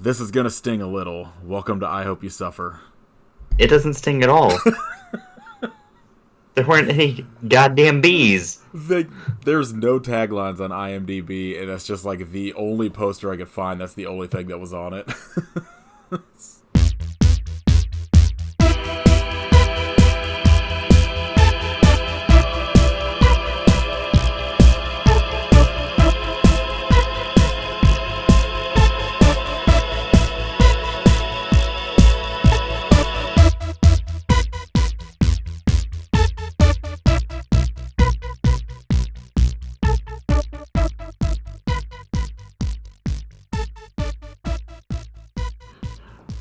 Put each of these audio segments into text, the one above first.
This is gonna sting a little. Welcome to I Hope You Suffer. It doesn't sting at all. There weren't any goddamn bees. There's no taglines on IMDb, and that's just like the only poster I could find. That's the only thing that was on it.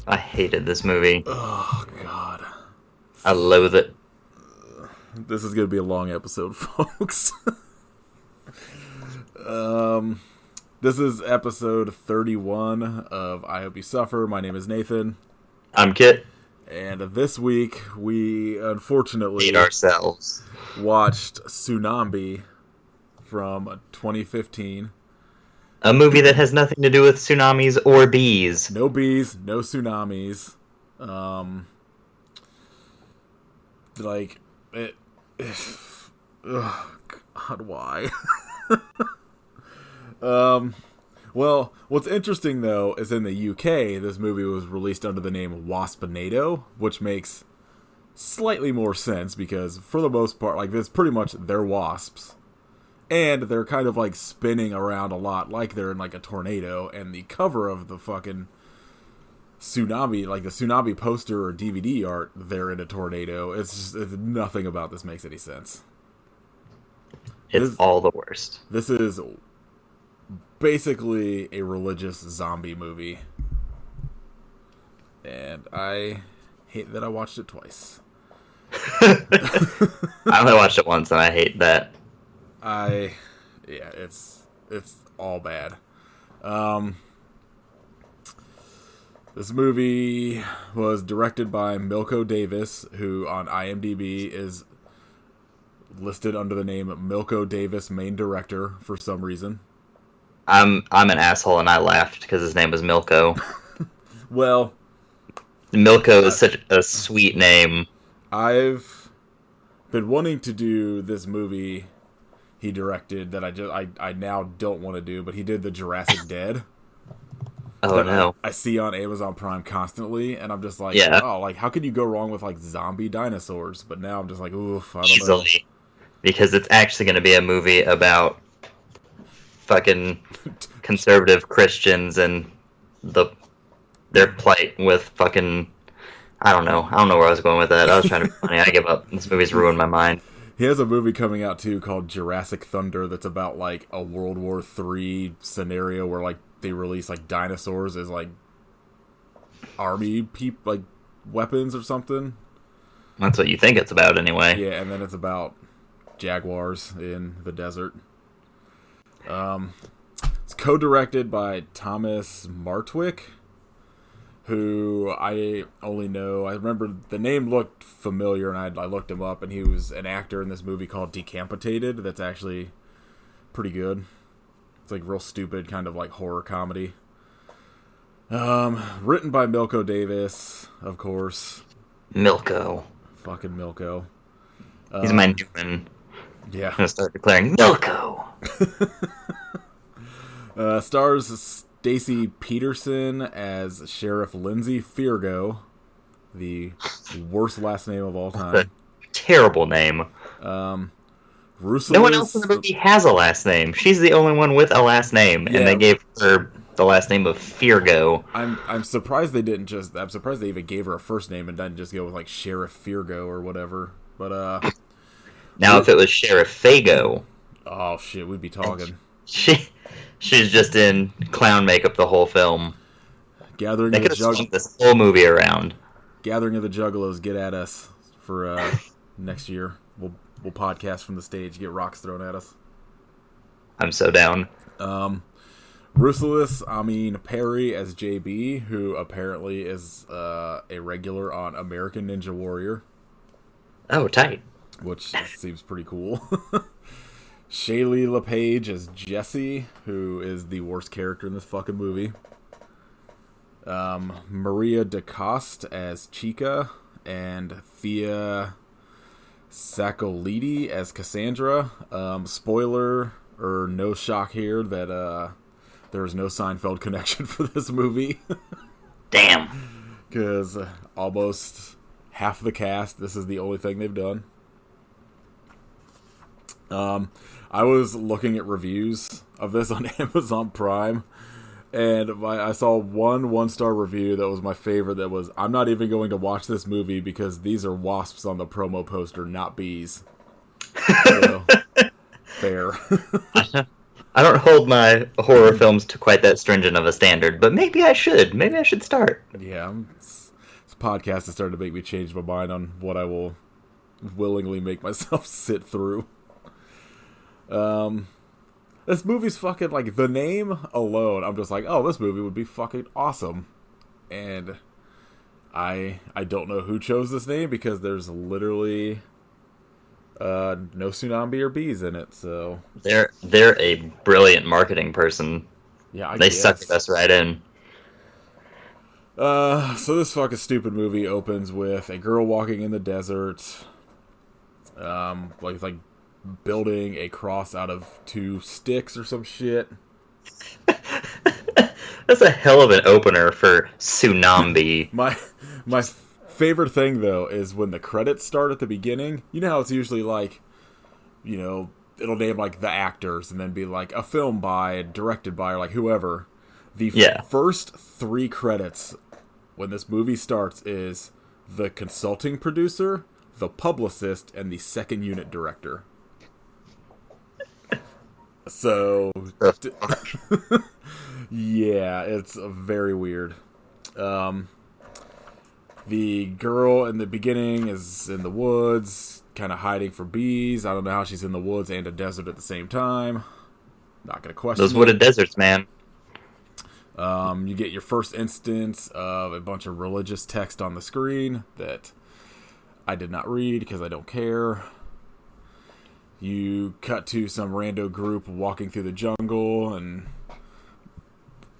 I hated this movie. Oh, God. I loathe it. This is going to be a long episode, folks. This is episode 31 of I Hope You Suffer. My name is Nathan. I'm Kit. And this week, we unfortunately Hate ourselves. watched Tsunambee from 2015. A movie that has nothing to do with tsunamis or bees. No bees, no tsunamis. God, why? Well, what's interesting though is in the UK, this movie was released under the name Waspinado, which makes slightly more sense because for the most part, like, it's pretty much they're wasps. And they're kind of like spinning around a lot like they're in like a tornado. And the cover of the fucking Tsunambee, like the Tsunambee poster or DVD art, they're in a tornado. It's nothing about this makes any sense. It's all the worst. This is basically a religious zombie movie. And I hate that I watched it twice. I only watched it once and I hate that. It's all bad. This movie was directed by Milko Davis, who on IMDb is listed under the name Milko Davis, main director, for some reason. I'm an asshole and I laughed because his name was Milko. Well, Milko is such a sweet name. I've been wanting to do this movie he directed that I now don't want to do, but he did the Jurassic Dead. Oh no. I see on Amazon Prime constantly, and I'm just like, Yeah. Oh, like, how could you go wrong with like zombie dinosaurs? But now I'm just like, oof, I don't Easily. know. Because it's actually going to be a movie about fucking conservative Christians and their plight with fucking... I don't know where I was going with that. I was trying to be funny. I give up. This movie's ruined my mind. He has a movie coming out too called Jurassic Thunder that's about like a World War III scenario where like they release like dinosaurs as like army like weapons or something. That's what you think it's about anyway. Yeah, and then it's about jaguars in the desert. It's co-directed by Thomas Martwick, who I only know... I remember the name looked familiar, and I looked him up, and he was an actor in this movie called Decapitated that's actually pretty good. It's like real stupid, kind of like horror comedy. Written by Milko Davis, of course. Milko. Fucking Milko. He's my Newman. Yeah. I'm going to start declaring Milko. Stars Stacy Peterson as Sheriff Lindsay Firgo, the worst last name of all time. A terrible name. Russelus, No one else in the movie has a last name. She's the only one with a last name, Yeah. and they gave her the last name of Firgo. I'm surprised they didn't just... I'm surprised they even gave her a first name and didn't just go with like Sheriff Firgo or whatever. But Now, if it was Sheriff Fago, oh shit, we'd be talking. She's just in clown makeup the whole film. Gathering They of the could have swung Juggalos. this whole movie around. Gathering of the Juggalos, get at us for next year. We'll podcast from the stage, get rocks thrown at us. I'm so down. Russelus, Perry as JB, who apparently is a regular on American Ninja Warrior. Oh, tight. Which seems pretty cool. Shaylee LePage as Jessie, who is the worst character in this fucking movie. Maria DeCoste as Chica, and Thea Sacolidi as Cassandra. Spoiler, or no shock here, that there is no Seinfeld connection for this movie. Damn. Because almost half the cast, this is the only thing they've done. I was looking at reviews of this on Amazon Prime, and I saw one-star review that was my favorite, that was, "I'm not even going to watch this movie because these are wasps on the promo poster, not bees." So, fair. I don't hold my horror films to quite that stringent of a standard, but maybe I should. Maybe I should start. Yeah, this podcast is starting to make me change my mind on what I will willingly make myself sit through. This movie's fucking, like, the name alone, I'm just like, oh, this movie would be fucking awesome. And I don't know who chose this name, because there's literally no Tsunambee or bees in it, so... They're a brilliant marketing person. Yeah, They sucked us right in. So this fucking stupid movie opens with a girl walking in the desert, like building a cross out of 2 sticks or some shit. That's a hell of an opener for Tsunambee. My favorite thing, though, is when the credits start at the beginning. You know how it's usually like, you know, it'll name like the actors and then be like a film by, directed by, or like whoever. The first 3 credits when this movie starts is the consulting producer, the publicist, and the second unit director. So, yeah, it's very weird. The girl in the beginning is in the woods, kind of hiding for bees. I don't know how she's in the woods and a desert at the same time. Not gonna question those wooded deserts, man. You get your first instance of a bunch of religious text on the screen that I did not read because I don't care. You cut to some rando group walking through the jungle and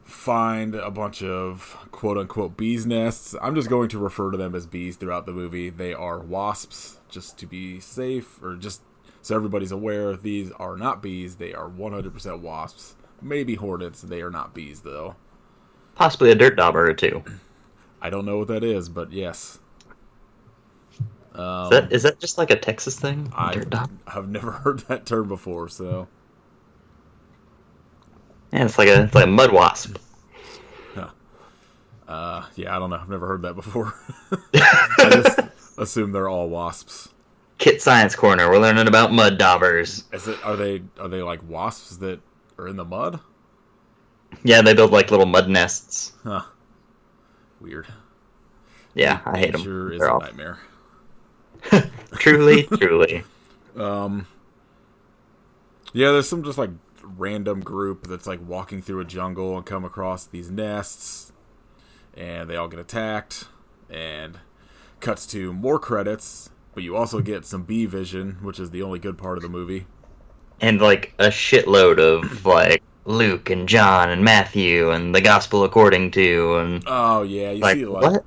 find a bunch of quote-unquote bees nests. I'm just going to refer to them as bees throughout the movie. They are wasps, just to be safe, or just so everybody's aware. These are not bees. They are 100% wasps. Maybe hornets. They are not bees, though. Possibly a dirt dauber or 2. I don't know what that is, but yes. Is that just like a Texas thing? I've never heard that term before, so... Yeah, it's like a mud wasp. Yeah, I don't know. I've never heard that before. I just assume they're all wasps. Kit Science Corner. We're learning about mud daubers. Are they like wasps that are in the mud? Yeah, they build like little mud nests. Huh. Weird. Yeah, I hate them. Nature is a nightmare. Truly. Yeah, there's some just like random group that's like walking through a jungle and come across these nests, and they all get attacked, and cuts to more credits, but you also get some bee vision, which is the only good part of the movie. And like a shitload of like Luke and John and Matthew and the Gospel according to, and oh yeah, you like, see like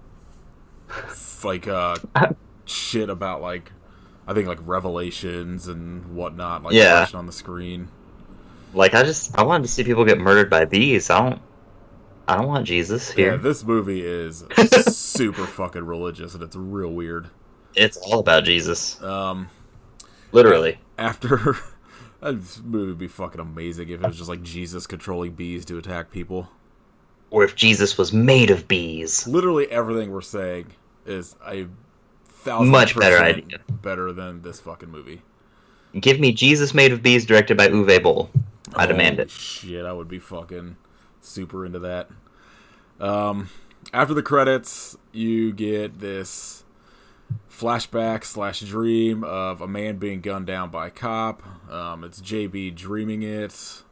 what? Shit about like I think like Revelations and whatnot, like flashing on the screen. Like I wanted to see people get murdered by bees. I don't want Jesus here. Yeah, this movie is super fucking religious, and it's real weird. It's all about Jesus. Literally. After this movie would be fucking amazing if it was just like Jesus controlling bees to attack people. Or if Jesus was made of bees. Literally everything we're saying is a 1,000% much better idea. Better than this fucking movie. Give me Jesus made of bees directed by Uwe Boll. I demand it. Shit, I would be fucking super into that. After the credits, you get this flashback/dream of a man being gunned down by a cop. It's JB dreaming it.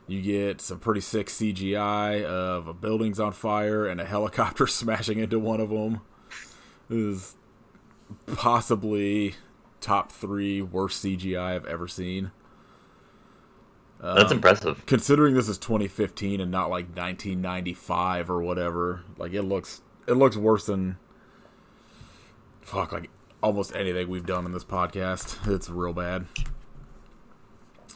You get some pretty sick CGI of a building's on fire and a helicopter smashing into one of them. This is possibly top 3 worst CGI I've ever seen. That's impressive. Considering this is 2015 and not like 1995 or whatever, like it looks worse than like almost anything we've done in this podcast. It's real bad.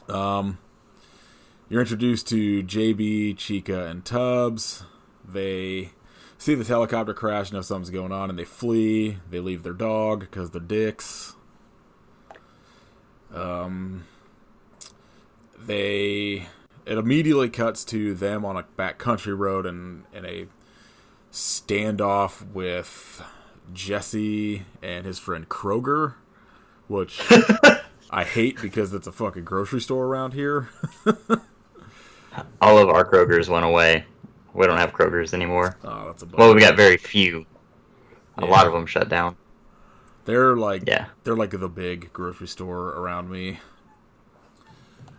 You're introduced to JB, Chica, and Tubbs. They see this helicopter crash, know something's going on, and they flee. They leave their dog because they're dicks. It immediately cuts to them on a back country road and in a standoff with Jesse and his friend Kroger, which I hate because it's a fucking grocery store around here. All of our Krogers went away. We don't have Krogers anymore. Oh, that's a bummer. Well, we got very few. A lot of them shut down. They're like the big grocery store around me.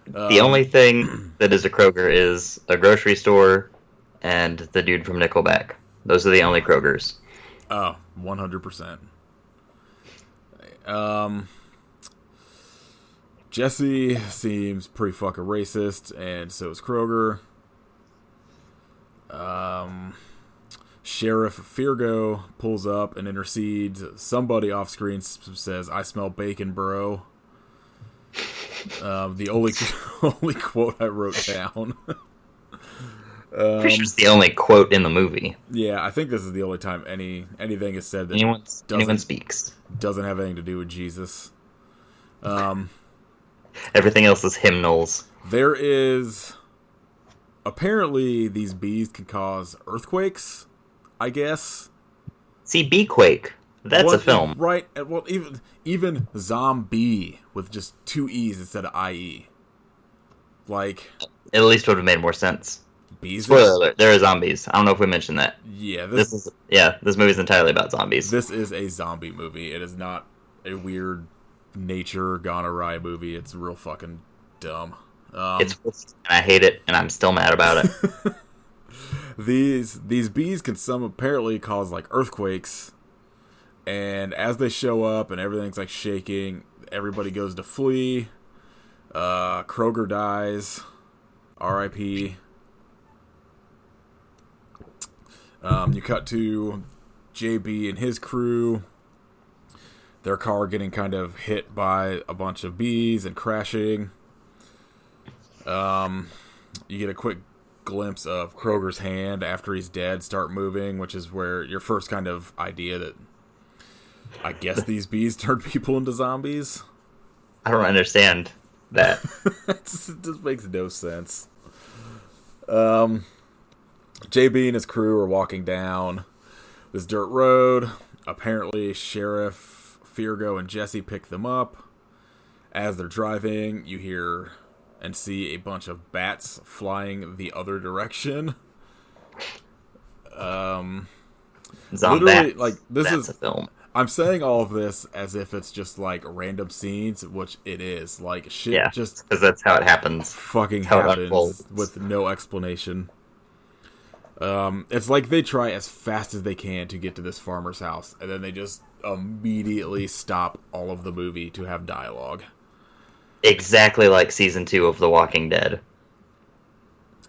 The only thing that is a Kroger is a grocery store and the dude from Nickelback. Those are the only Krogers. Oh, 100%. Jesse seems pretty fucking racist, and so is Kroger. Sheriff Firgo pulls up and intercedes. Somebody off screen says, "I smell bacon, bro." The only quote I wrote down. Pretty sure it's the only quote in the movie. Yeah, I think this is the only time anything is said that anyone speaks. Doesn't have anything to do with Jesus. Everything else is hymnals. There is... Apparently, these bees can cause earthquakes, I guess. See, Beequake. That's a film. Right. Well, even Zombie with just two E's instead of IE. Like... It at least would have made more sense. Bees? Spoiler alert, there are zombies. I don't know if we mentioned that. Yeah, this movie's entirely about zombies. This is a zombie movie. It is not a weird nature gone awry movie. It's real fucking dumb. And I hate it, and I'm still mad about it. These bees can apparently cause like earthquakes, and as they show up and everything's like shaking, everybody goes to flee. Kroger dies. R.I.P. You cut to JB and his crew. Their car getting kind of hit by a bunch of bees and crashing. You get a quick glimpse of Kroger's hand after he's dead start moving, which is where your first kind of idea that I guess these bees turn people into zombies. I don't understand that. It just makes no sense. JB and his crew are walking down this dirt road. Apparently, Sheriff Firgo and Jesse pick them up. As they're driving, you hear and see a bunch of bats flying the other direction. Literally, like this is a film. I'm saying all of this as if it's just like random scenes, which it is. Like shit, just because that's how it happens. Fucking happens with no explanation. It's like they try as fast as they can to get to this farmer's house, and then they just immediately stop all of the movie to have dialogue. Exactly like season 2 of The Walking Dead.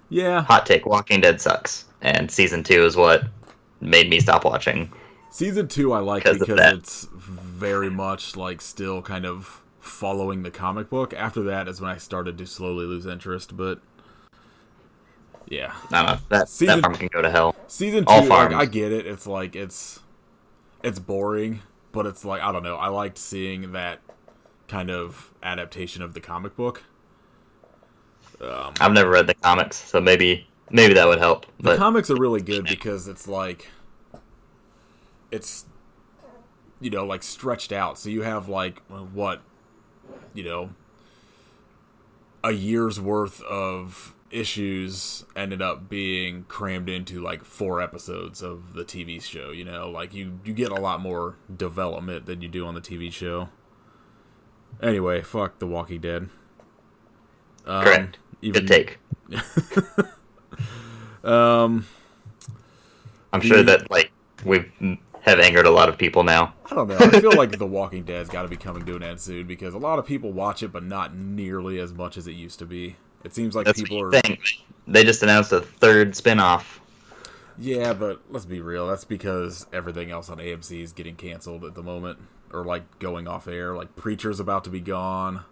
Yeah. Hot take, Walking Dead sucks. And season 2 is what made me stop watching. Season 2 I like because it's very much like still kind of following the comic book. After that is when I started to slowly lose interest, but yeah. No, that farm can go to hell. Season 2, like, I get it. It's like, it's boring, but it's like, I don't know. I liked seeing that kind of adaptation of the comic book. I've never read the comics, so maybe that would help. The comics are really good because it's like, it's, you know, like stretched out. So you have like, what, you know, a year's worth of issues ended up being crammed into like 4 episodes of the TV show, you know, like you get a lot more development than you do on the TV show. Anyway, fuck The Walking Dead. Correct. Good take. I'm sure that like we have angered a lot of people now. I don't know. I feel like The Walking Dead's got to be coming to an end soon because a lot of people watch it, but not nearly as much as it used to be. It seems like That's people what are. you think. They just announced a third spin-off. Yeah, but let's be real. That's because everything else on AMC is getting canceled at the moment, or like going off air. Like Preacher's about to be gone.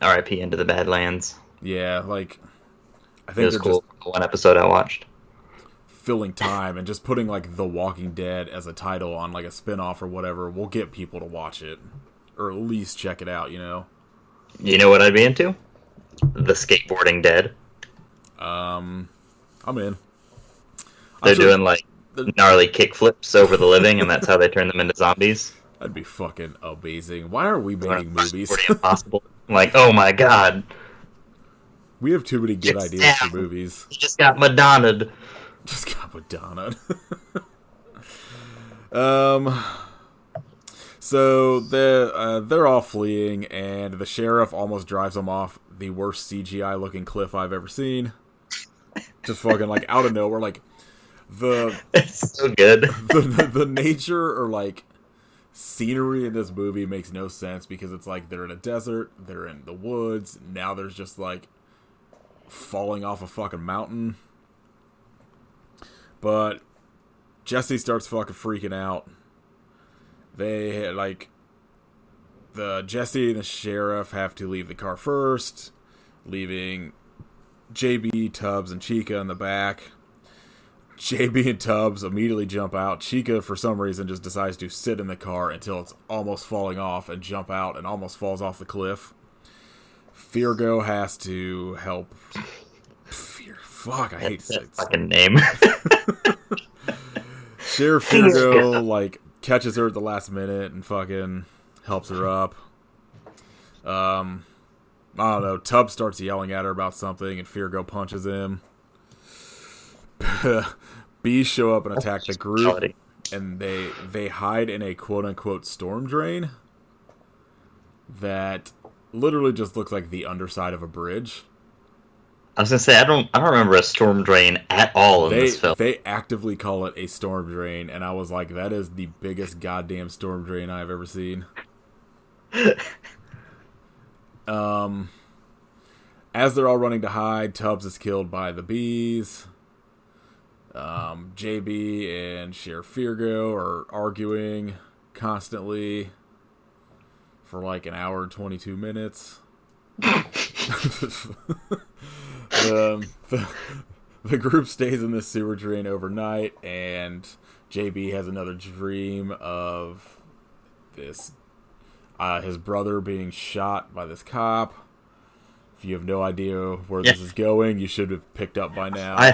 R.I.P. Into the Badlands. Yeah, like I It think was they're cool. just One episode I watched. filling time and just putting like The Walking Dead as a title on like a spin-off or whatever will get people to watch it, or at least check it out. You know what I'd be into? The Skateboarding Dead. I'm in. They're doing like gnarly kickflips over the living, and that's how they turn them into zombies. That'd be fucking amazing. Why are we making movies? Pretty impossible. Like, oh my god, We have too many good It's ideas down. for movies. he just got Madonna'd. Just got Madonna. So they're all fleeing, and the sheriff almost drives them off the worst CGI looking cliff I've ever seen. Just fucking like out of nowhere, like It's so good. the nature or like scenery in this movie makes no sense because it's like they're in a desert, they're in the woods, now there's just like falling off a fucking mountain. But Jesse starts fucking freaking out. They like the Jesse and the sheriff have to leave the car first, leaving JB, Tubbs, and Chica in the back. JB and Tubbs immediately jump out. Chica, for some reason, just decides to sit in the car until it's almost falling off and jump out and almost falls off the cliff. Firgo has to help. Fuck, I hate to say that fucking name. Sheriff Firgo, like, catches her at the last minute and fucking helps her up. I don't know. Tubbs starts yelling at her about something and Firgo punches him. Bees show up and attack the group, and they hide in a quote-unquote storm drain that literally just looks like the underside of a bridge. I was gonna say I don't remember a storm drain at all in this film. They actively call it a storm drain, and I was like, that is the biggest goddamn storm drain I've ever seen. As they're all running to hide, Tubbs is killed by the bees. JB and Sheriff Firgo are arguing constantly for like an hour and 22 minutes. The group stays in this sewer drain overnight, and JB has another dream of this his brother being shot by this cop. If you have no idea where this is going, you should have picked up by now. I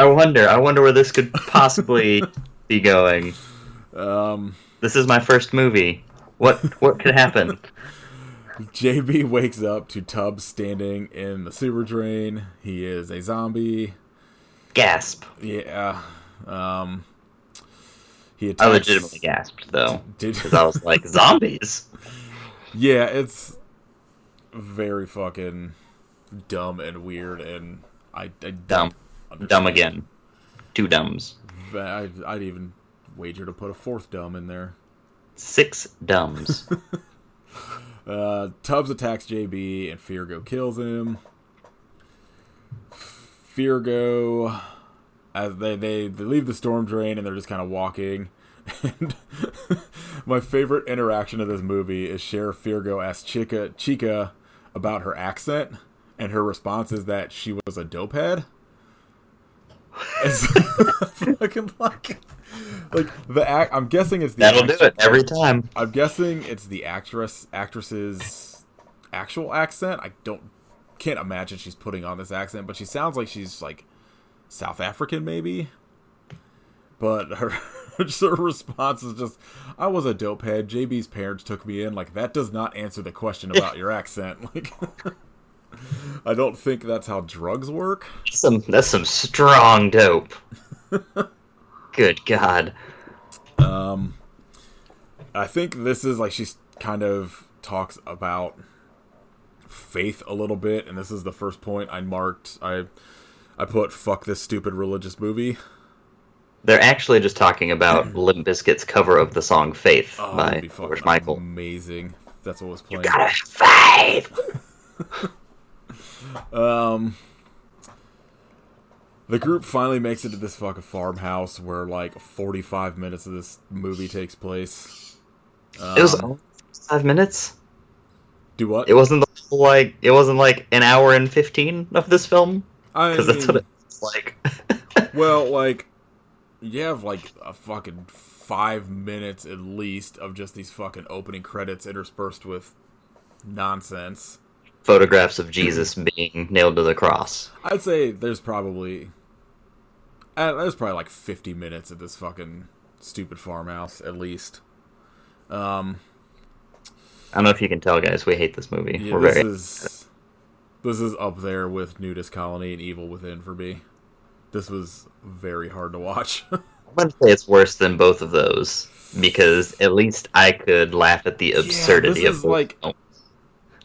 wonder where this could possibly be going. This is my first movie. What could happen? JB wakes up to Tubbs standing in the sewer drain. He is a zombie. Gasp. Yeah. He attacks... I legitimately gasped, though. Because I was like, zombies? Yeah, it's very fucking dumb and weird, and I dumb. Understand. Dumb again. Two dumbs. I'd even wager to put a fourth dumb in there. 6 dumbs. Tubbs attacks JB, and Firgo kills him. Firgo, as they leave the storm drain, and they're just kind of walking. And my favorite interaction of this movie is Sheriff Firgo asks Chica about her accent, and her response is that she was a dopehead. It's fucking like the I'm guessing it's the that'll do it every time. I'm guessing it's the actress's actual accent. Can't imagine she's putting on this accent, but she sounds like she's like South African maybe. But her response is just, "I was a dopehead. JB's parents took me in." Like, that does not answer the question about your accent. Like, I don't think that's how drugs work. That's some strong dope. Good God. I think this is like she's kind of talks about faith a little bit, and this is the first point I marked. I put "fuck this stupid religious movie." They're actually just talking about Limp Bizkit's cover of the song "Faith" by George Michael. Amazing. That's what was playing. You gotta have faith. Um, the group finally makes it to this fucking farmhouse where like 45 minutes of this movie takes place. It was only 5 minutes. Do what? It wasn't it wasn't like an hour and 15 of this film, because that's what it's like. Well, like you have like a fucking 5 minutes at least of just these fucking opening credits interspersed with nonsense. Photographs of Jesus being nailed to the cross. I'd say there's probably like 50 minutes of this fucking stupid farmhouse at least. I don't know if you can tell, guys. We hate this movie. Yeah, this is up there with Nudist Colony and Evil Within for me. This was very hard to watch. I'm gonna say it's worse than both of those, because at least I could laugh at the absurdity of like.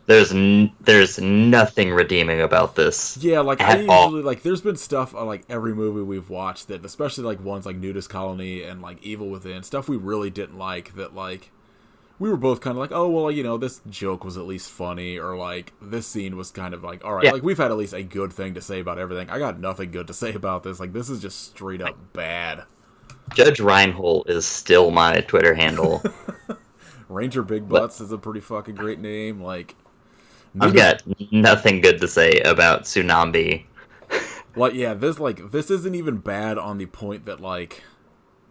There's nothing redeeming about this. Yeah, like I usually like there's been stuff like every movie we've watched that, especially like ones like Nudist Colony and like Evil Within, stuff we really didn't like, that like we were both kind of like, oh well, you know, this joke was at least funny, or like this scene was kind of like, all right, like we've had at least a good thing to say about everything. I got nothing good to say about this. Like this is just straight up bad. Judge Reinhold is still my Twitter handle. Ranger Big Butts is a pretty fucking great name. Like I've got nothing good to say about Tsunambee. Like, yeah, this isn't even bad on the point that like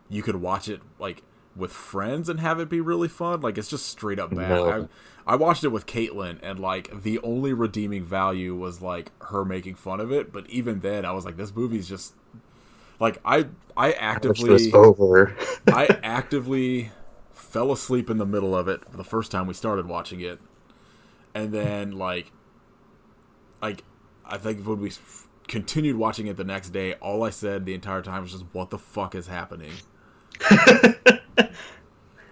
you could watch it like with friends and have it be really fun. Like, it's just straight up bad. No. I watched it with Caitlin, and like the only redeeming value was like her making fun of it. But even then, I was like, this movie's just like I actively was over. I actively fell asleep in the middle of it the first time we started watching it. And then, like I think when we continued watching it the next day, all I said the entire time was just, what the fuck is happening? I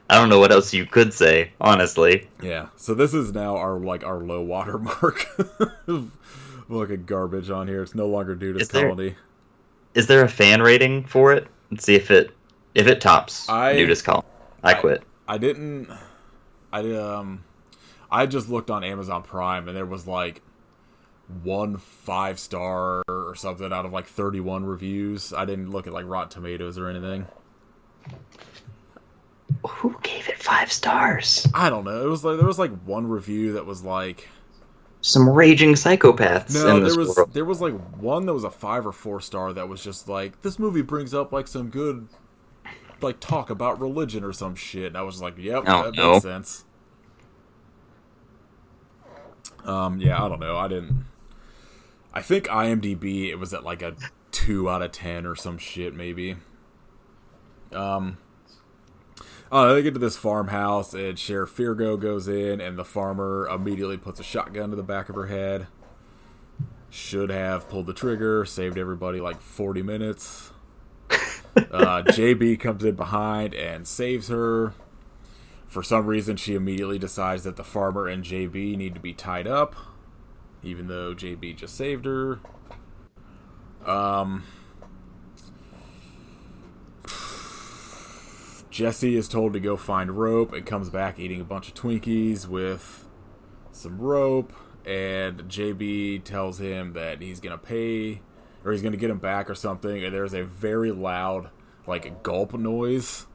don't know what else you could say, honestly. Yeah, so this is now our low water mark. Look at garbage on here. It's no longer Nudist Colony. Is there a fan rating for it? Let's see if it tops Nudist Colony. I quit. I just looked on Amazon Prime, and there was like 1 5-star or something out of like 31 reviews. I didn't look at like Rotten Tomatoes or anything. Who gave it 5 stars? I don't know. It was like there was like one review that was like some raging psychopaths. No, in this world. There was like one that was a 5 or 4-star that was just like, this movie brings up like some good like talk about religion or some shit. And I was like, yep, that makes sense. Yeah, I don't know. I think IMDb, it was at like a 2 out of 10 or some shit, maybe. They get to this farmhouse, and Sheriff Firgo goes in, and the farmer immediately puts a shotgun to the back of her head. Should have pulled the trigger, saved everybody like 40 minutes. JB comes in behind and saves her. For some reason, she immediately decides that the farmer and JB need to be tied up, even though JB just saved her. Jesse is told to go find rope and comes back eating a bunch of Twinkies with some rope, and JB tells him that he's going to pay, or he's going to get him back or something, and there's a very loud, like, gulp noise.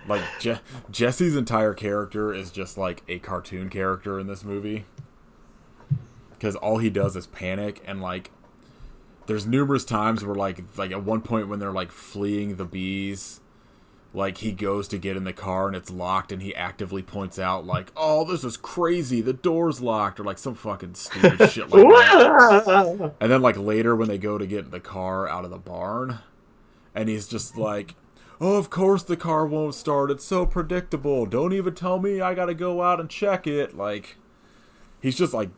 Like, Jesse's entire character is just, like, a cartoon character in this movie. Because all he does is panic, and, like, there's numerous times where, like at one point when they're, like, fleeing the bees, like, he goes to get in the car and it's locked, and he actively points out, like, oh, this is crazy, the door's locked, or, like, some fucking stupid shit like that. And then, like, later when they go to get the car out of the barn, and he's just like, oh, of course the car won't start, it's so predictable, don't even tell me I gotta go out and check it. Like, he's just, like,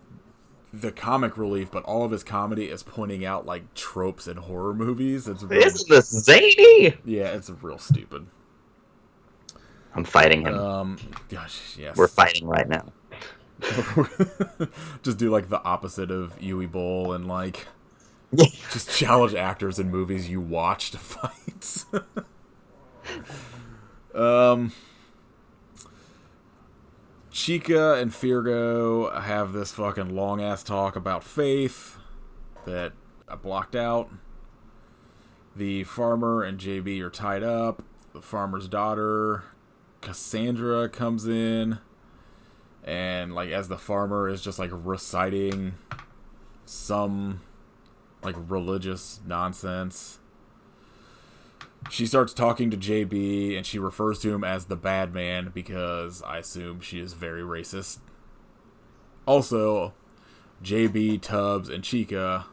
the comic relief, but all of his comedy is pointing out, like, tropes in horror movies. Isn't this zany? Yeah, it's real stupid. I'm fighting him. Gosh, yes. We're fighting right now. Just do, like, the opposite of Yui Bowl and, like, just challenge actors in movies you watch to fight. Chica and Firgo have this fucking long ass talk about faith that I blocked out. The farmer and JB are tied up. The farmer's daughter, Cassandra, comes in, and like as the farmer is just like reciting some like religious nonsense, she starts talking to JB, and she refers to him as the bad man because I assume she is very racist. Also, JB, Tubbs, and Chica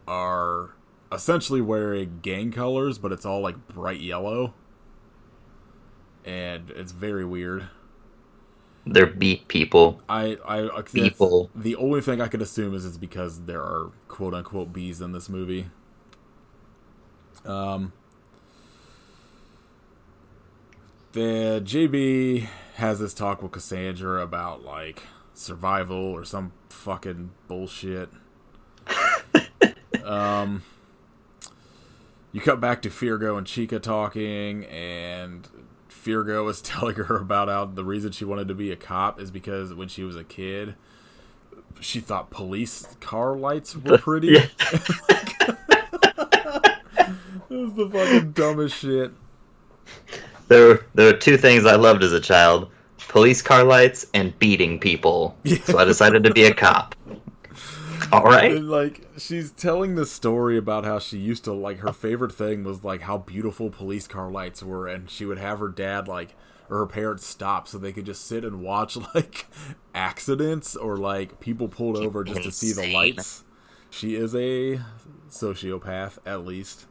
are essentially wearing gang colors, but it's all like bright yellow, and it's very weird. They're beat people. People. The only thing I could assume is it's because there are quote unquote bees in this movie. The JB has this talk with Cassandra about like survival or some fucking bullshit. You cut back to Firgo and Chica talking, and Firgo is telling her about how the reason she wanted to be a cop is because when she was a kid, she thought police car lights were pretty. Yeah. It was the fucking dumbest shit. There were two things I loved as a child: police car lights and beating people. Yeah. So I decided to be a cop. All right. And, like, she's telling this story about how she used to, like, her favorite thing was, like, how beautiful police car lights were, and she would have her dad, like, or her parents stop so they could just sit and watch, like, accidents or, like, people pulled over just to see the lights. She is a sociopath, at least.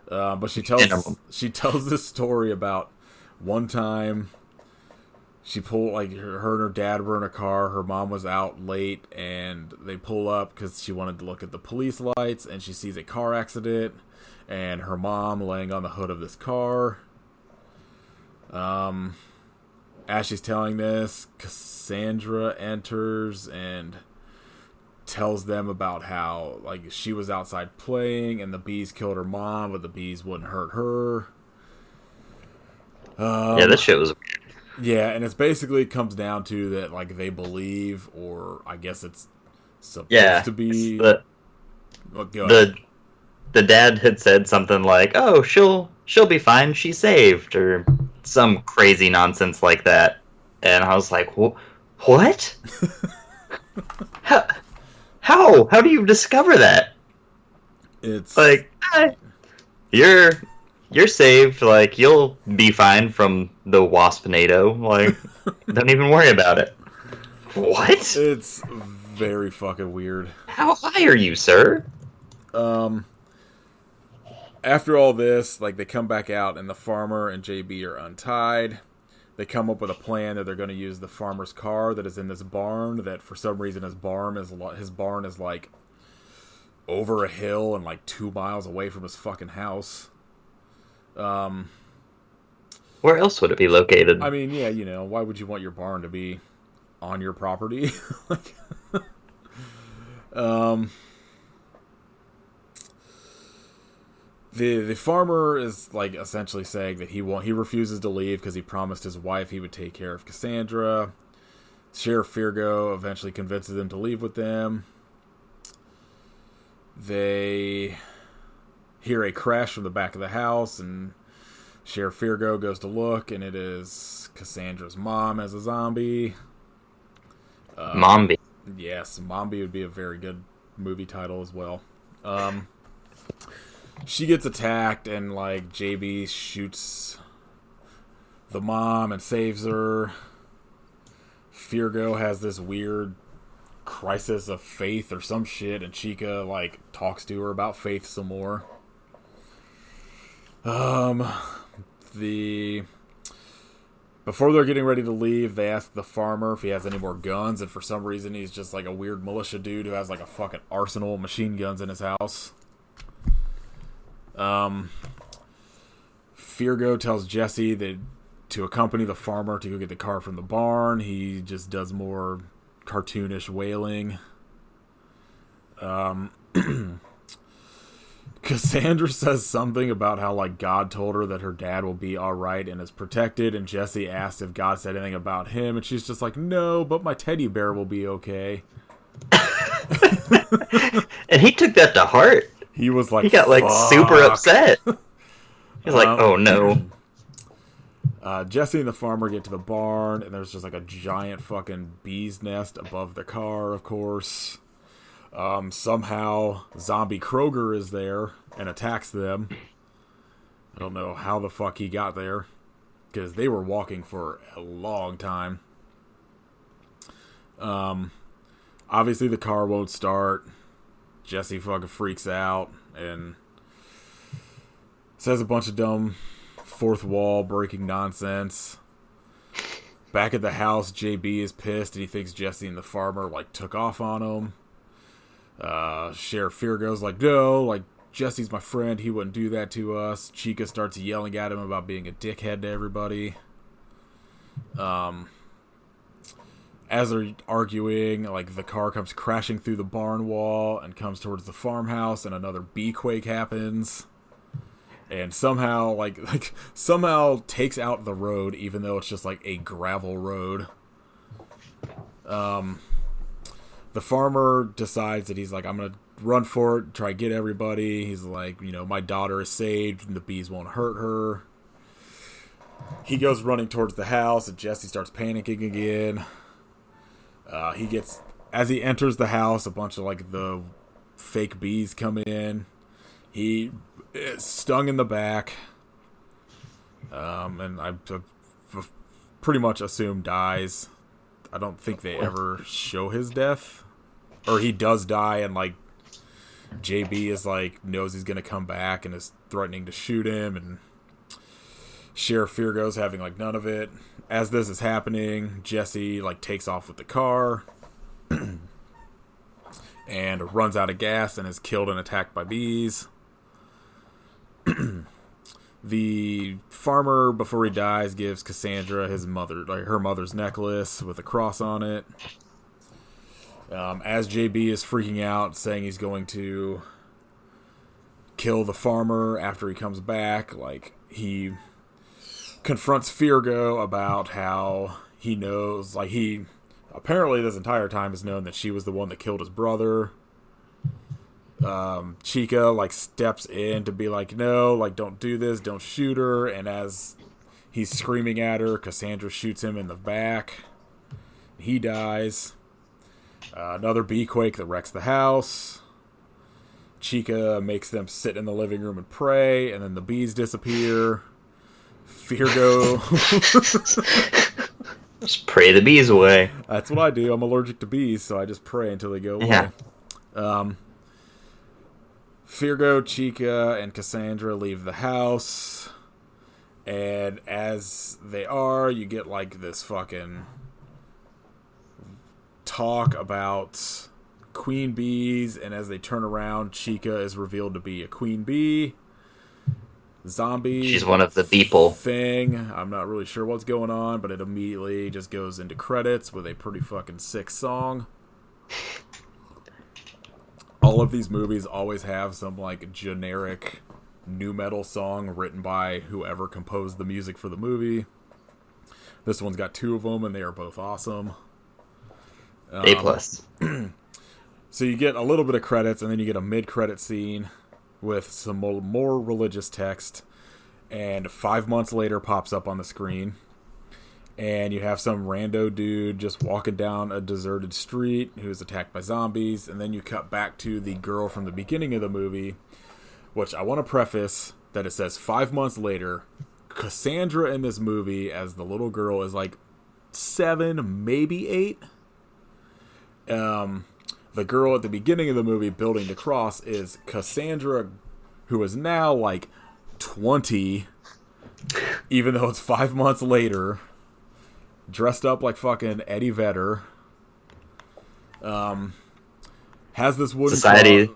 But she tells this story about one time she pulled, like, her and her dad were in a car, her mom was out late, and they pull up because she wanted to look at the police lights, and she sees a car accident, and her mom laying on the hood of this car. As she's telling this, Cassandra enters and tells them about how, like, she was outside playing, and the bees killed her mom, but the bees wouldn't hurt her. Yeah, this shit was weird. Yeah, and it's basically comes down to that, like, they believe, or I guess it's supposed to be. The dad had said something like, "Oh, she'll be fine. She's saved," or some crazy nonsense like that. And I was like, "What? How do you discover that?" It's like you're saved, like, you'll be fine from the waspinado. Like, don't even worry about it. What? It's very fucking weird. How high are you, sir? After all this, like, they come back out, and the farmer and JB are untied. They come up with a plan that they're going to use the farmer's car that is in this barn, that for some reason his barn is like over a hill and like 2 miles away from his fucking house. Where else would it be located? I mean, yeah, you know, why would you want your barn to be on your property? Like, the farmer is, like, essentially saying that he refuses to leave because he promised his wife he would take care of Cassandra. Sheriff Firgo eventually convinces him to leave with them. They hear a crash from the back of the house, and Sheriff Firgo goes to look, and it is Cassandra's mom as a zombie. Mombi. Yes, Mombi would be a very good movie title as well. She gets attacked, and, like, JB shoots the mom and saves her. Firgo has this weird crisis of faith or some shit, and Chica, like, talks to her about faith some more. Before they're getting ready to leave, they ask the farmer if he has any more guns, and for some reason he's just like a weird militia dude who has like a fucking arsenal of machine guns in his house. Firgo tells Jesse that to accompany the farmer to go get the car from the barn. He just does more cartoonish wailing. Cassandra says something about how, like, God told her that her dad will be alright and is protected, and Jesse asks if God said anything about him, and she's just like, no, but my teddy bear will be okay. And he took that to heart. He was like, he got, like, fuck. super upset. He's like, oh, no. Jesse and the farmer get to the barn, and there's just, like, a giant fucking bee's nest above the car, of course. Somehow Zombie Kroger is there and attacks them. I don't know how the fuck he got there, because they were walking for a long time. Obviously the car won't start. Jesse fucking freaks out and says a bunch of dumb fourth wall breaking nonsense. Back at the house, JB is pissed and he thinks Jesse and the farmer, like, took off on him. Sheriff Feargo's like, no, like, Jesse's my friend, he wouldn't do that to us. Chica starts yelling at him about being a dickhead to everybody. As they're arguing, like, the car comes crashing through the barn wall and comes towards the farmhouse, and another bee quake happens. And somehow, somehow takes out the road, even though it's just, like, a gravel road. The farmer decides that he's like, I'm going to run for it, try to get everybody. He's like, you know, my daughter is saved and the bees won't hurt her. He goes running towards the house and Jesse starts panicking again. As he enters the house, a bunch of, like, the fake bees come in. He is stung in the back. And I pretty much assume dies. I don't think they ever show his death. Or he does die and, like, JB is, like, knows he's gonna come back and is threatening to shoot him, and Sheriff Feargo's having, like, none of it. As this is happening, Jesse, like, takes off with the car and runs out of gas and is killed and attacked by bees. The farmer, before he dies, gives Cassandra her mother's necklace with a cross on it. As JB is freaking out, saying he's going to kill the farmer after he comes back, like, he confronts Feargo about how he knows, like, he apparently this entire time has known that she was the one that killed his brother. Chica, like, steps in to be like, no, like, don't do this, don't shoot her, and as he's screaming at her, Cassandra shoots him in the back. He dies. Another bee quake that wrecks the house. Chica makes them sit in the living room and pray, and then the bees disappear. Feargo. Just pray the bees away. That's what I do. I'm allergic to bees, so I just pray until they go away. Yeah. Feargo, Chica, and Cassandra leave the house. And as they are, you get, like, this fucking talk about queen bees, and as they turn around, Chica is revealed to be a queen bee. Zombie. She's one of the people. Thing. I'm not really sure what's going on, but it immediately just goes into credits with a pretty fucking sick song. All of these movies always have some, like, generic nu metal song written by whoever composed the music for the movie. This one's got two of them, and they are both awesome. A+. So you get a little bit of credits, and then you get a mid-credit scene with some more religious text, and 5 months later pops up on the screen, and you have some rando dude just walking down a deserted street who's attacked by zombies, and then you cut back to the girl from the beginning of the movie, which I want to preface that it says 5 months later. Cassandra in this movie as the little girl is like 7, maybe 8. The girl at the beginning of the movie building the cross is Cassandra, who is now like 20, even though it's 5 months later, dressed up like fucking Eddie Vedder. Has this wooden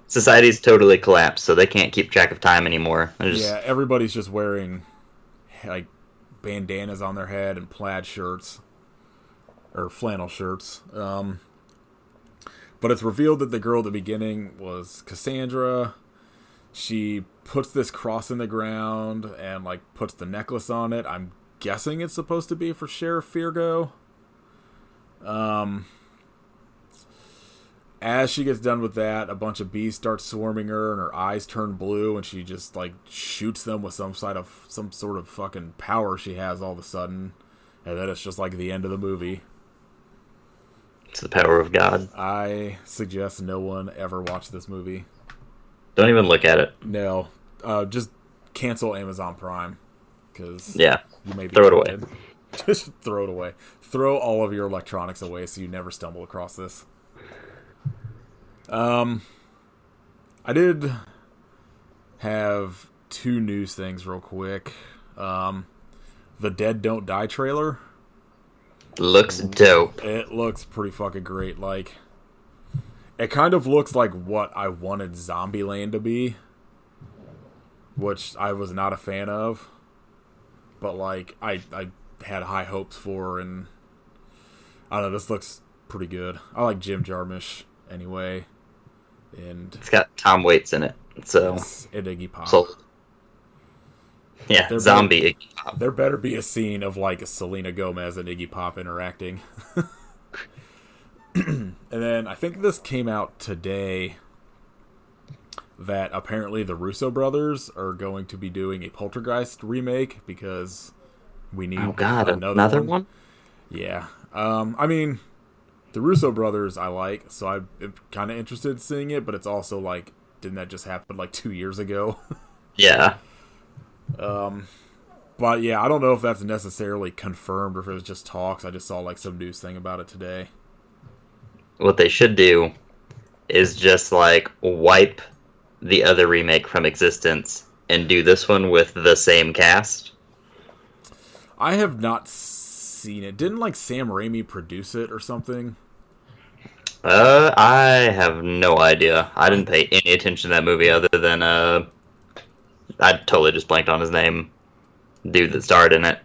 Society's totally collapsed, so they can't keep track of time anymore. Yeah, everybody's just wearing, like, bandanas on their head and plaid shirts. Or flannel shirts. But it's revealed that the girl at the beginning was Cassandra. she puts this cross in the ground and like puts the necklace on it. I'm guessing it's supposed to be for Sheriff Firgo. As she gets done with that, a bunch of bees start swarming her, and her eyes turn blue, and she just like shoots them with some sort of fucking power she has all of a sudden, and then it's just like the end of the movie. It's the power of God. I suggest no one ever watch this movie. Don't even look at it. No, just cancel Amazon Prime, because you may be throw tempted. It away. Just throw it away. Throw all of your electronics away so you never stumble across this. I did have 2 news things real quick. The Dead Don't Die trailer looks dope. It looks pretty fucking great. Like, it kind of looks like what I wanted Zombieland to be, which I was not a fan of, but like I had high hopes for, and I don't know, this looks pretty good. I like Jim Jarmusch anyway. And it's got Tom Waits in it, so and Iggy Pop. Sold. Yeah, Iggy Pop. There better be a scene of like Selena Gomez and Iggy Pop interacting. And then I think this came out today that apparently the Russo brothers are going to be doing a Poltergeist remake because we need another one. Yeah, I mean, the Russo brothers I like, so I'm kind of interested in seeing it, but it's also like, didn't that just happen like 2 years ago? Yeah. But yeah, I don't know if that's necessarily confirmed or if it was just talks. I just saw like some news thing about it today. What they should do is just like wipe the other remake from existence and do this one with the same cast. I have not seen it. Didn't like Sam Raimi produce it or something? I have no idea. I didn't pay any attention to that movie other than I totally just blanked on his name. Dude that starred in it.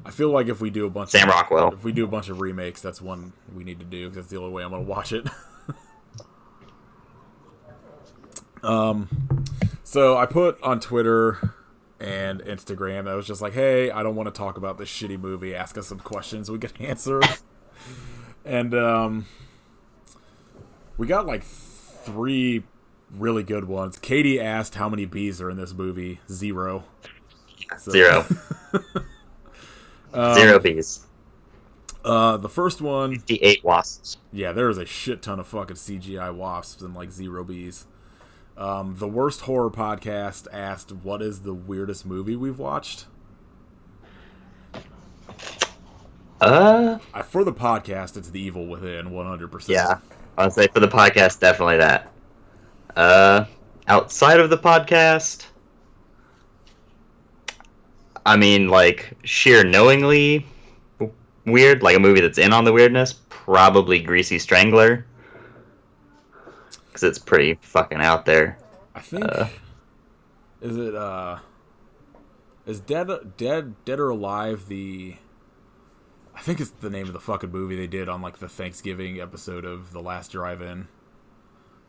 I feel like if we do a bunch Sam Rockwell. If we do a bunch of remakes, that's one we need to do because that's the only way I'm going to watch it. So I put on Twitter and Instagram, I was just like, hey, I don't want to talk about this shitty movie. Ask us some questions we can answer. And we got like 3 really good ones. Katie asked how many bees are in this movie. 0. So. 0. 0 bees. The first one... 58 wasps. Yeah, there is a shit ton of fucking CGI wasps and like 0 bees. The Worst Horror Podcast asked, what is the weirdest movie we've watched? For the podcast, it's The Evil Within, 100%. Yeah, I would say for the podcast, definitely that. Outside of the podcast, I mean, like, sheer knowingly weird, like a movie that's in on the weirdness, probably Greasy Strangler. Because it's pretty fucking out there. I think... is Dead or Alive the... I think it's the name of the fucking movie they did on, like, the Thanksgiving episode of The Last Drive-In.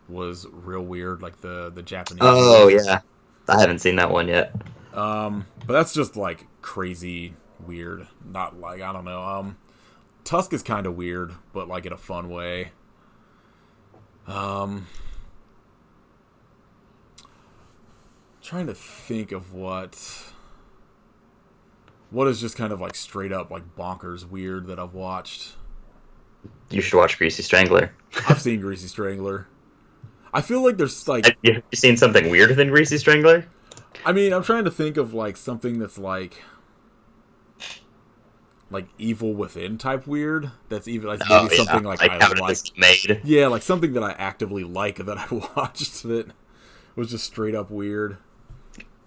Was real weird, like the Japanese... Oh, movies. Yeah. I haven't seen that one yet. But that's just, like, crazy weird. Not, like, I don't know. Tusk is kind of weird, but, like, in a fun way. Trying to think of what is just kind of like straight up like bonkers weird that I've watched. You should watch Greasy Strangler. I've seen Greasy Strangler. I feel like there's like... Have you seen something weirder than Greasy Strangler? I mean, I'm trying to think of like something that's like Evil Within type weird. That's even like maybe something like I like. Made. Yeah, like something that I actively like that I watched that was just straight up weird.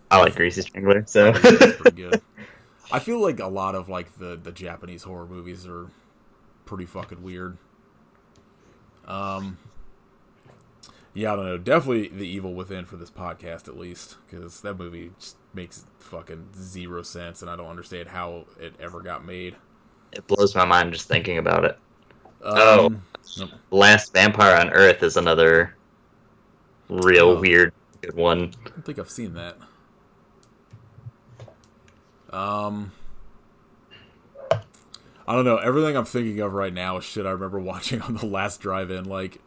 I like Greasy Strangler, so that's pretty good. I feel like a lot of like the Japanese horror movies are pretty fucking weird. Yeah, I don't know. Definitely The Evil Within for this podcast, at least, because that movie just makes fucking 0 sense, and I don't understand how it ever got made. It blows my mind just thinking about it. Nope. Last Vampire on Earth is another real weird good one. I don't think I've seen that. I don't know. Everything I'm thinking of right now is shit I remember watching on the last drive-in, like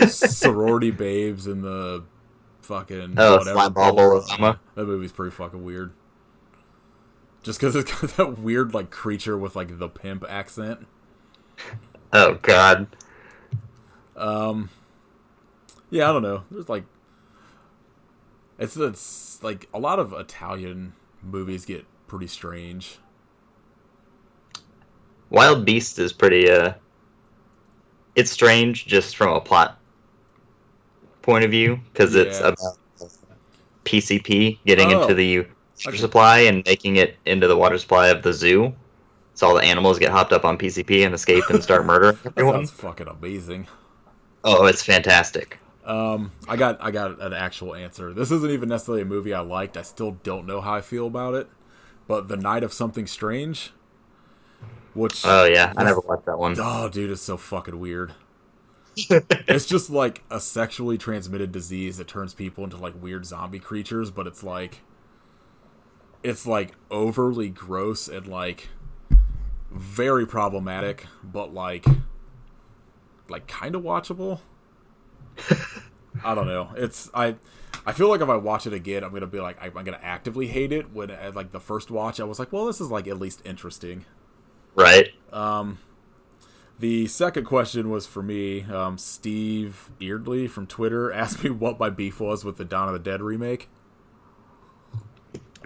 sorority babes and the fucking Slime Ball Bolazama. That movie's pretty fucking weird. Just because it's got that weird like creature with like the pimp accent. Oh god. Yeah, I don't know. There's like it's like a lot of Italian movies get pretty strange. Wild Beast is pretty it's strange just from a plot point of view because it's about PCP getting into the water supply and making it into the water supply of the zoo. So all the animals get hopped up on PCP and escape and start murdering everyone. That sounds fucking amazing. Oh, it's fantastic. I got an actual answer. This isn't even necessarily a movie I liked. I still don't know how I feel about it. But The Night of Something Strange, which I never watched that one. Oh, dude, it's so fucking weird. It's just like a sexually transmitted disease that turns people into like weird zombie creatures, but it's like overly gross and like very problematic, but like kind of watchable. I don't know. I feel like if I watch it again, I'm gonna be like I'm gonna actively hate it. When at like the first watch, I was like, well, this is like at least interesting. Right. The second question was for me. Steve Eardley from Twitter asked me what my beef was with the Dawn of the Dead remake.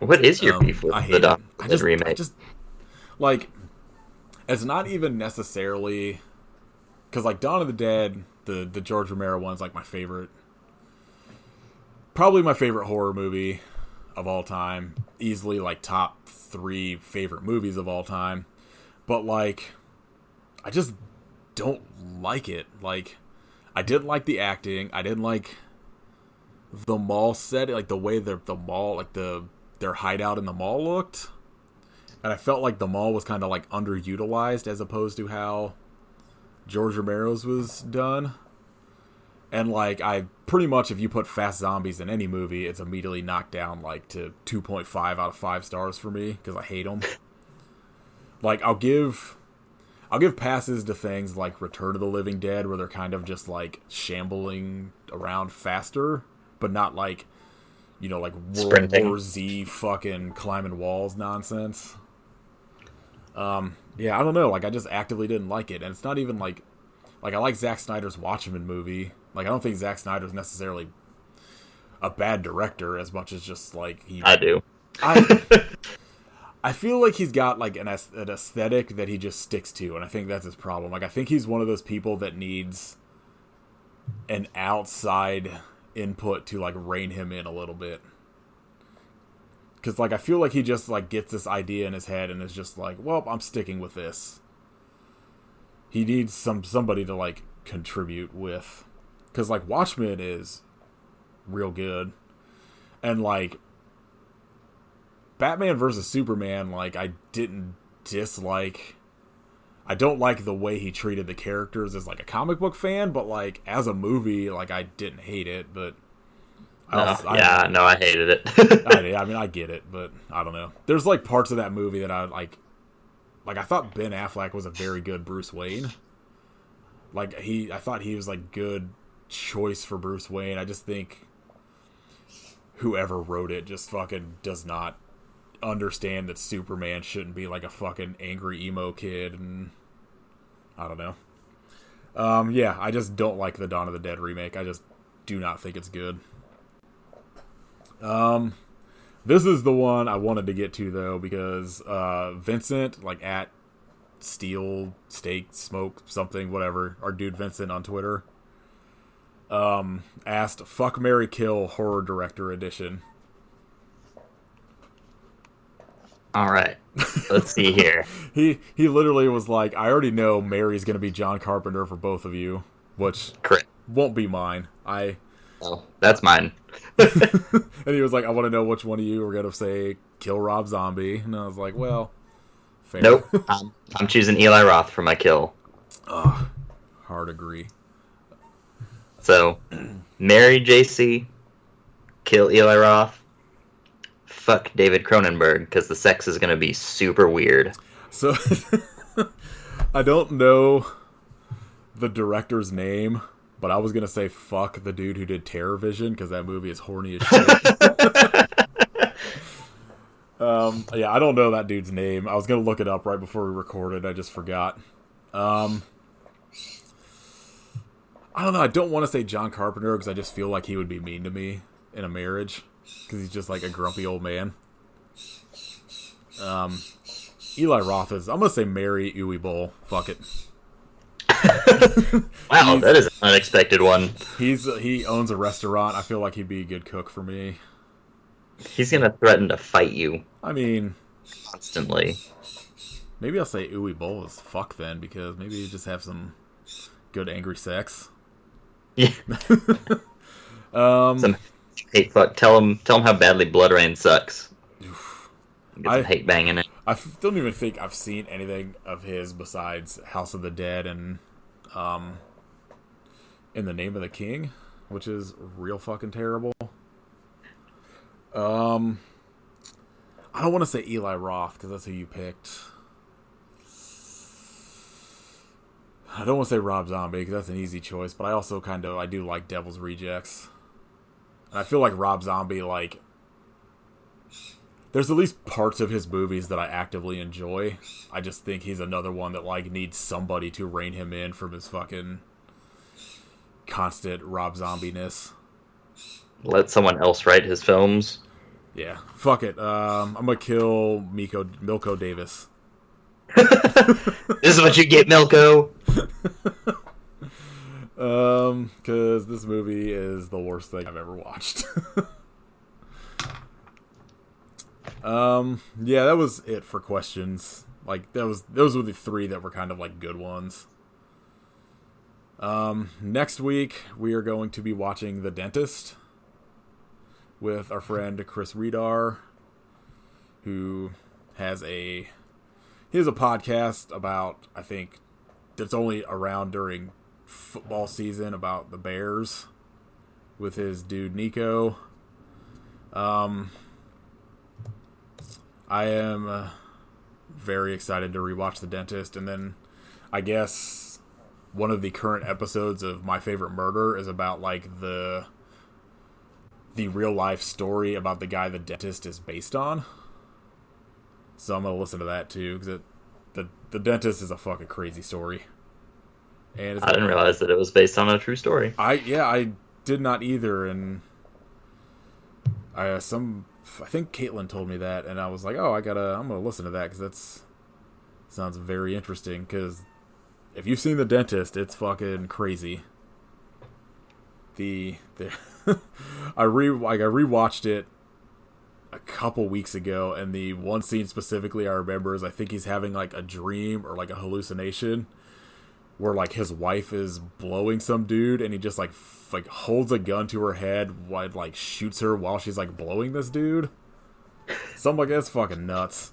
What is your beef with the Dawn of the Dead remake? I just like it's not even necessarily because like Dawn of the Dead, the George Romero one's like my favorite. Probably my favorite horror movie of all time. Easily like top 3 favorite movies of all time. But like, I just don't like it. Like, I didn't like the acting. I didn't like the mall setting, like the way the mall, like their hideout in the mall looked. And I felt like the mall was kind of like underutilized as opposed to how George Romero's was done. And like I pretty much, if you put fast zombies in any movie, it's immediately knocked down like to 2.5 out of 5 stars for me because I hate them. Like I'll give passes to things like Return of the Living Dead where they're kind of just like shambling around faster, but not like, you know, like World War Z fucking climbing walls nonsense. Yeah, I don't know. Like I just actively didn't like it, and it's not even like I like Zack Snyder's Watchmen movie. Like I don't think Zack Snyder's necessarily a bad director as much as just like I do. I feel like he's got like an aesthetic that he just sticks to, and I think that's his problem. Like I think he's one of those people that needs an outside input to like rein him in a little bit. Because like I feel like he just like gets this idea in his head and is just like, well, I'm sticking with this. He needs somebody to like contribute with. Because like Watchmen is real good, and like Batman versus Superman, like I didn't dislike. I don't like the way he treated the characters as like a comic book fan, but like as a movie, like I didn't hate it. But I hated it. I mean, I get it, but I don't know. There's like parts of that movie that I like. Like I thought Ben Affleck was a very good Bruce Wayne. Like I thought he was like good choice for Bruce Wayne. I just think whoever wrote it just fucking does not understand that Superman shouldn't be like a fucking angry emo kid, and I don't know. Yeah, I just don't like the Dawn of the Dead remake. I just do not think it's good. This is the one I wanted to get to though, because Vincent, like at Steel Steak Smoke something whatever, our dude Vincent on Twitter, asked Fuck Marry Kill Horror Director Edition. All right, let's see here. He literally was like, I already know Mary's gonna be John Carpenter for both of you, which correct won't be mine. Oh, that's mine. And he was like, I want to know which one of you are gonna say kill Rob Zombie, and I was like, well, fair. Nope. I'm choosing Eli Roth for my kill. Hard agree. So, marry JC, kill Eli Roth, fuck David Cronenberg, because the sex is going to be super weird. So, I don't know the director's name, but I was going to say fuck the dude who did Terror Vision, because that movie is horny as shit. Yeah, I don't know that dude's name. I was going to look it up right before we recorded. I just forgot. I don't know. I don't want to say John Carpenter because I just feel like he would be mean to me in a marriage because he's just like a grumpy old man. Eli Roth is... I'm going to say Mary Uwe Boll. Fuck it. Wow, that is an unexpected one. He owns a restaurant. I feel like he'd be a good cook for me. He's going to threaten to fight you. I mean... Constantly. Maybe I'll say Uwe Boll is fuck then because maybe you just have some good angry sex. Yeah. Some hate fuck. Tell him how badly Blood Rain sucks. Get some hate banging it. I don't even think I've seen anything of his besides House of the Dead and In the Name of the King, which is real fucking terrible. I don't want to say Eli Roth because that's who you picked. I don't want to say Rob Zombie because that's an easy choice, but I also I do like Devil's Rejects. And I feel like Rob Zombie, like, there's at least parts of his movies that I actively enjoy. I just think he's another one that, like, needs somebody to rein him in from his fucking constant Rob Zombie-ness. Let someone else write his films. Yeah, fuck it. I'm gonna kill Milko Davis. This is what you get, Milko. Because this movie is the worst thing I've ever watched. Yeah, that was it for questions. Like, those were the three that were kind of like good ones. Next week we are going to be watching The Dentist with our friend Chris Redar, who has a podcast about, I think, that's only around during football season about the Bears with his dude Nico. I am very excited to rewatch The Dentist, and then I guess one of the current episodes of My Favorite Murder is about like the real life story about the guy the dentist is based on. So I'm gonna listen to that too because the dentist is a fucking crazy story. And I didn't realize that it was based on a true story. I did not either, and I think Caitlin told me that, and I was like, oh, I'm gonna listen to that because that sounds very interesting. Because if you've seen The Dentist, it's fucking crazy. I rewatched it a couple weeks ago, and the one scene specifically I remember is I think he's having like a dream or like a hallucination where like his wife is blowing some dude, and he just like holds a gun to her head, like shoots her while she's like blowing this dude. Something like that's fucking nuts.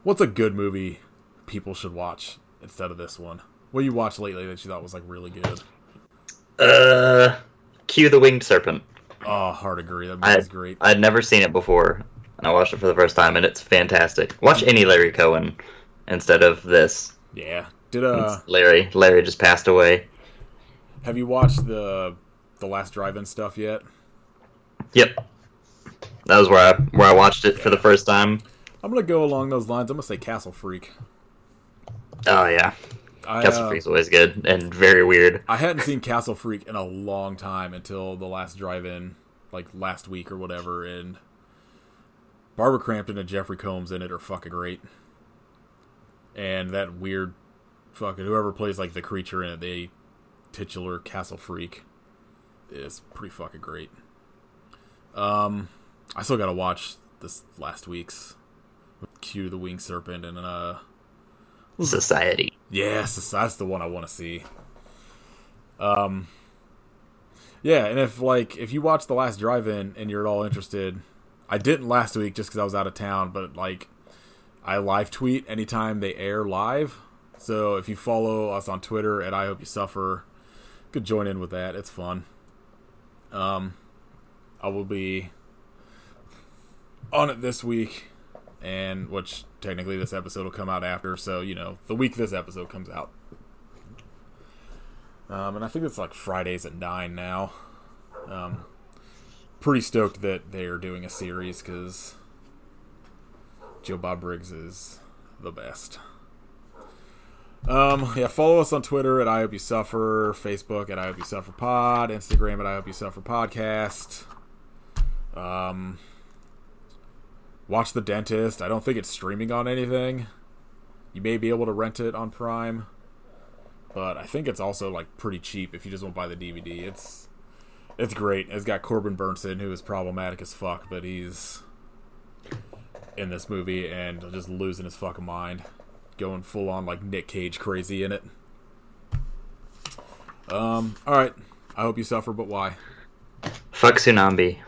What's a good movie people should watch instead of this one? What you watched lately that you thought was like really good? Cue the Winged Serpent. Oh, hard agree. That movie's great. I'd never seen it before, and I watched it for the first time, and it's fantastic. Watch any Larry Cohen instead of this. Yeah. Larry just passed away. Have you watched the Last Drive-In stuff yet? Yep. That was where I watched it for the first time. I'm gonna go along those lines. I'm gonna say Castle Freak. Oh yeah. Castle Freak's always good and very weird. I hadn't seen Castle Freak in a long time until the Last Drive-In, like last week or whatever, and Barbara Crampton and Jeffrey Combs in it are fucking great. And that weird fucking whoever plays like the creature in it, the titular Castle Freak, is pretty fucking great. I still gotta watch this last week's Cue the Winged Serpent and Society. Yes, that's the one I want to see. Yeah, and if you watch The Last Drive-In and you're at all interested, I didn't last week just because I was out of town, but like I live tweet anytime they air live. So if you follow us on Twitter at I Hope You Suffer, could join in with that. It's fun. I will be on it this week, and which technically this episode will come out after, so, the week this episode comes out. And I think it's like Fridays at 9 now. Pretty stoked that they're doing a series, because Joe Bob Briggs is the best. Follow us on Twitter at I Hope You Suffer, Facebook at I Hope You Suffer Pod, Instagram at I Hope You Suffer Podcast. Watch The Dentist. I don't think it's streaming on anything. You may be able to rent it on Prime, but I think it's also like pretty cheap if you just won't buy the DVD. It's great. It's got Corbin Burnson, who is problematic as fuck, but he's in this movie and just losing his fucking mind. Going full on like Nick Cage crazy in it. Alright. I hope you suffer, but why? Fuck Tsunambee.